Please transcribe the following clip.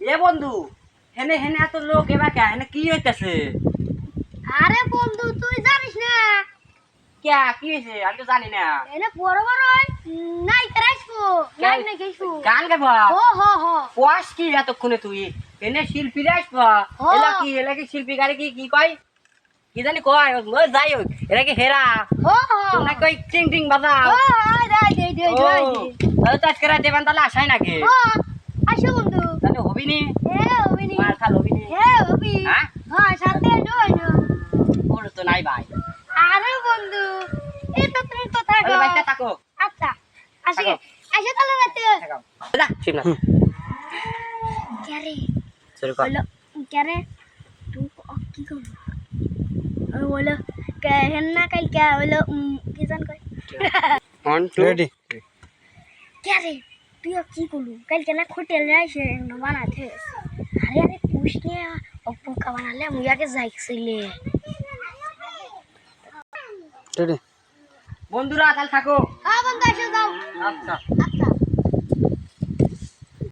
এ বন্ধু হেনে হেনে এত লোক এবার কে হেনে কি হইতাছে? আরে বন্ধু তুই জানিস না ক্যা কি হইছে? আমি তো জানি না। এনে বড় বড় নাই রাইছো নাই না গেছু গান গাইবা? হো হো হো কোয়াস কি এতক্ষণে তুই এনে শিল্পী আসবা? এলা কি শিল্পী গাড়ি কি কি কয় কি জানি কয় ওই যাই হোক এরা কি হেরা হো হো তোমরা কই টিং টিং বাজাও? হো রাই দে দে ও তাহলে তো আজকে রাত দেবেন তাহলে আসাই নাকি? হো আসো বন্ধু তাহলে হবি নি? এ হবিনি মার খাল হবি নি? এ হবি হ্যাঁ হ্যাঁ সাথে নই না ওর তো নাই ভাই। আরে বন্ধু এই তো তুমি তো থাকো তাহলে বাইতে থাকো। আচ্ছা আসি থাকো। আসে তাহলে রাতে থাকো যা ঠিক না ক্যারে শুরু কর। বলো ক্যারে তুই কি করবো বলো হেন্না কাল কে বলো কি জান কই 1 2 রেডি ক্যারে তুই কি করলু কাল কেনা হোটেল যাইছে বানাতে আরে আরে পুষকে অপুকা বানালে মুইয়াকে যাইছিলে রেডি বন্ধুরা তাহলে থাকো। হ্যাঁ বন্ধু এসে যাও আচ্ছা